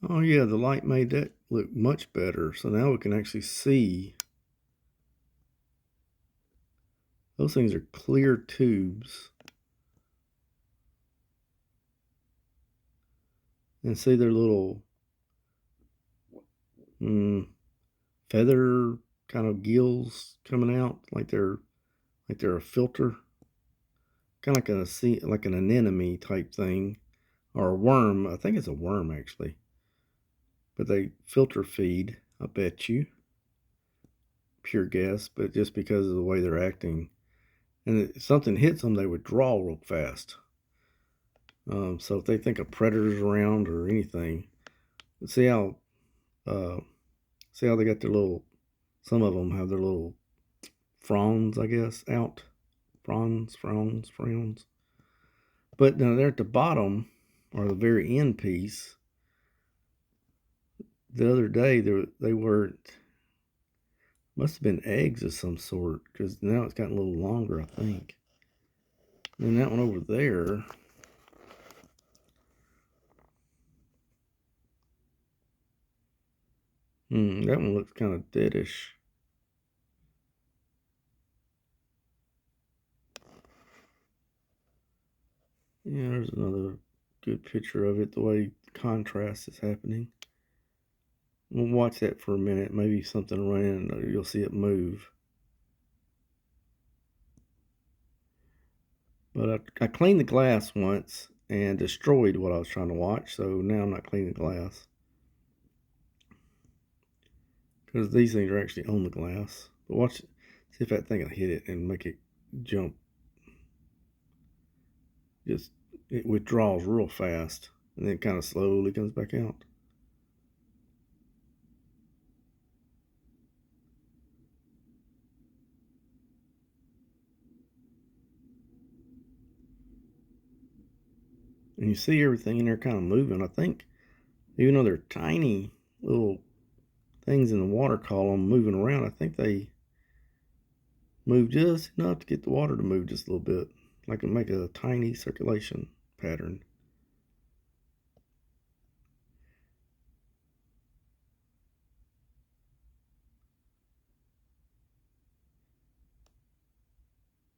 Oh yeah, the light made that look much better. So now we can actually see. Those things are clear tubes. And see their little feather kind of gills coming out like they're a filter. Kind of like an anemone type thing. Or a worm. I think it's a worm actually. But they filter feed, I bet you. Pure guess, but just because of the way they're acting. And if something hits them, they would draw real fast. So if they think a predator's around or anything, see how uh, see how they got their little. Some of them have their little fronds, I guess, out. Frowns. But now they're at the bottom, or the very end piece. The other day, they were must have been eggs of some sort, because now it's gotten a little longer, I think. And that one over there. That one looks kind of deadish. Yeah, there's another good picture of it, the way the contrast is happening. We'll watch that for a minute. Maybe something will run in and you'll see it move. But I cleaned the glass once and destroyed what I was trying to watch, so now I'm not cleaning the glass. Because these things are actually on the glass. But watch, see if that thing will hit it and make it jump. It withdraws real fast and then kind of slowly comes back out. And you see everything in there kind of moving. I think, even though they're tiny little things in the water column moving around, I think they move just enough to get the water to move just a little bit. Like it make a tiny circulation pattern.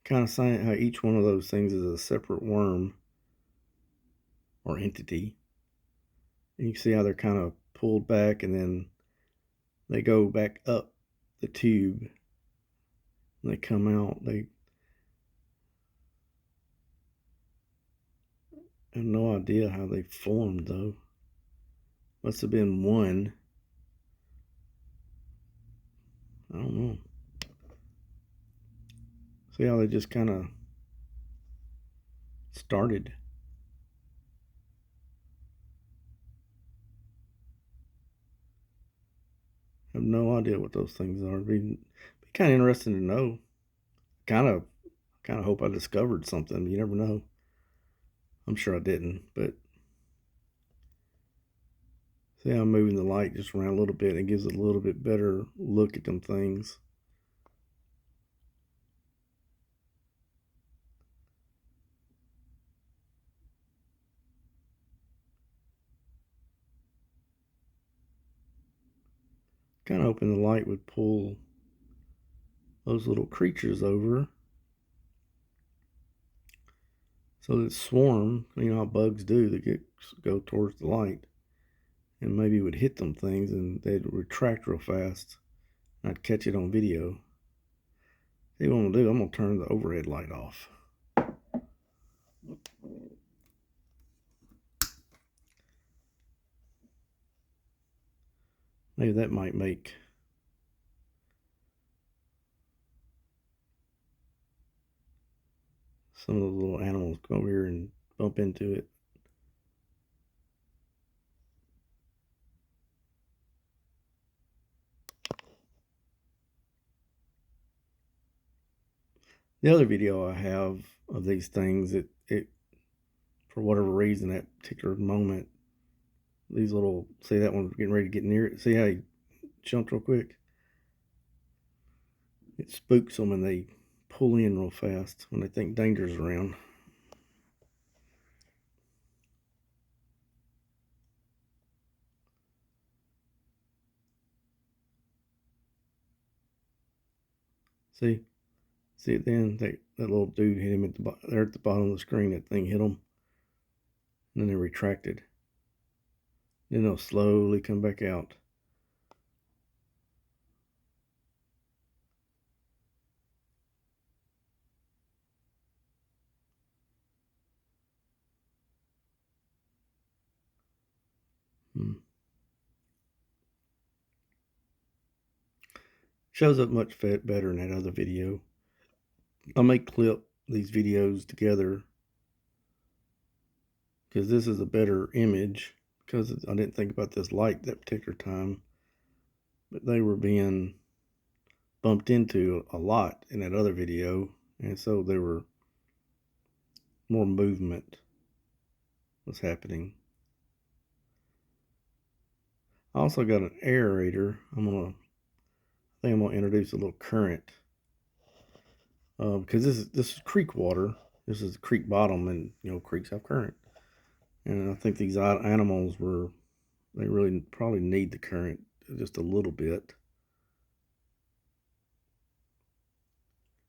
Kind of saying how each one of those things is a separate worm or entity. And you can see how they're kind of pulled back and then they go back up the tube and they come out. They have no idea how they formed though. Must have been one. I don't know. See how they just kind of started. I have no idea what those things are. It'd be kind of interesting to know. Kind of hope I discovered something. You never know. I'm sure I didn't, but see how I'm moving the light just around a little bit. It gives it a little bit better look at them things. Kind of hoping the light would pull those little creatures over. So that swarm, you know how bugs do, they go towards the light. And maybe it would hit them things and they'd retract real fast. I'd catch it on video. See what I'm gonna do? I'm gonna turn the overhead light off. Maybe that might make some of the little animals come over here and bump into it. The other video I have of these things, it for whatever reason, that particular moment, these little, see that one's getting ready to get near it. See how he jumped real quick? It spooks them and they pull in real fast when they think danger's around. See it then? That little dude hit him there at the bottom of the screen. That thing hit him. And then they retracted. Then they'll slowly come back out. Shows up much better in that other video. I may clip these videos together because this is a better image, because I didn't think about this light that particular time, but they were being bumped into a lot in that other video, and so there were more movement was happening. I also got an aerator. I think I'm gonna introduce a little current because this is creek water. This is the creek bottom, and creeks have current. And I think these animals they really probably need the current just a little bit,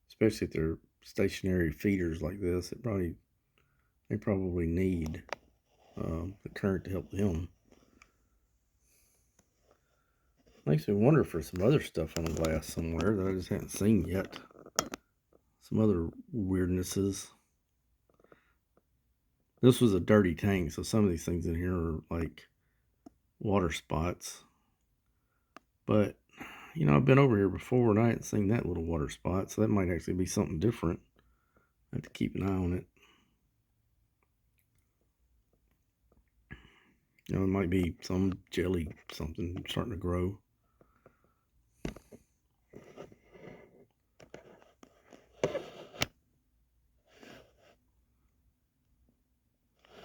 especially if they're stationary feeders like this. They probably need the current to help them. Makes me wonder for some other stuff on the glass somewhere that I just haven't seen yet. Some other weirdnesses. This was a dirty tank, so some of these things in here are like water spots. But, I've been over here before and I hadn't seen that little water spot, so that might actually be something different. I have to keep an eye on it. It might be some jelly, something starting to grow.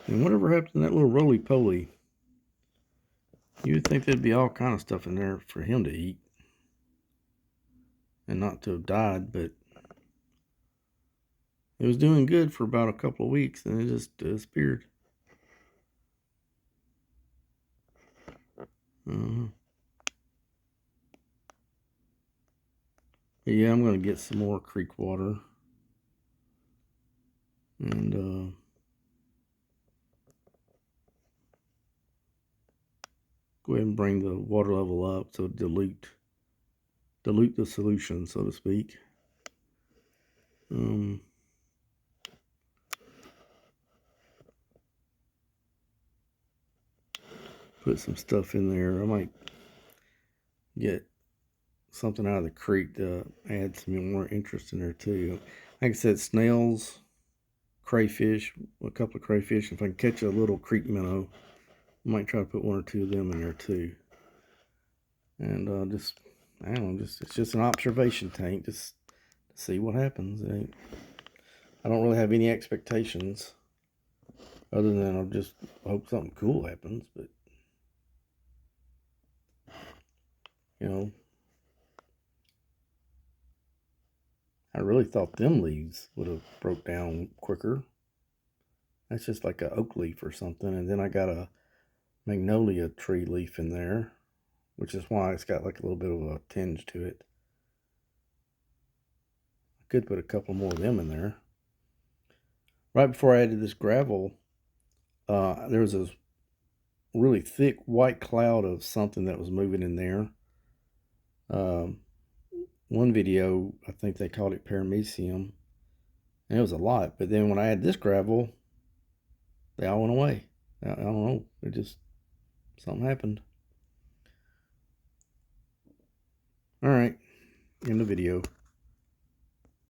And whatever happened to that little roly-poly? You would think there'd be all kind of stuff in there for him to eat. And not to have died, but it was doing good for about a couple of weeks, and it just disappeared. But yeah, I'm going to get some more creek water. And go ahead and bring the water level up so dilute the solution, so to speak. Put some stuff in there. I might get something out of the creek to add some more interest in there too. Like I said, snails, crayfish, a couple of crayfish. If I can catch a little creek minnow, I might try to put one or two of them in there too. And I don't know, it's just an observation tank, just to see what happens. I don't really have any expectations other than I just hope something cool happens. But I really thought them leaves would have broke down quicker. That's just like an oak leaf or something. And then I got a magnolia tree leaf in there, which is why it's got like a little bit of a tinge to it. I could put a couple more of them in there. Right before I added this gravel, there was this really thick white cloud of something that was moving in there. One video, I think they called it paramecium, and it was a lot. But then when I added this gravel, they all went away. I don't know. It just, something happened. All right, end the video.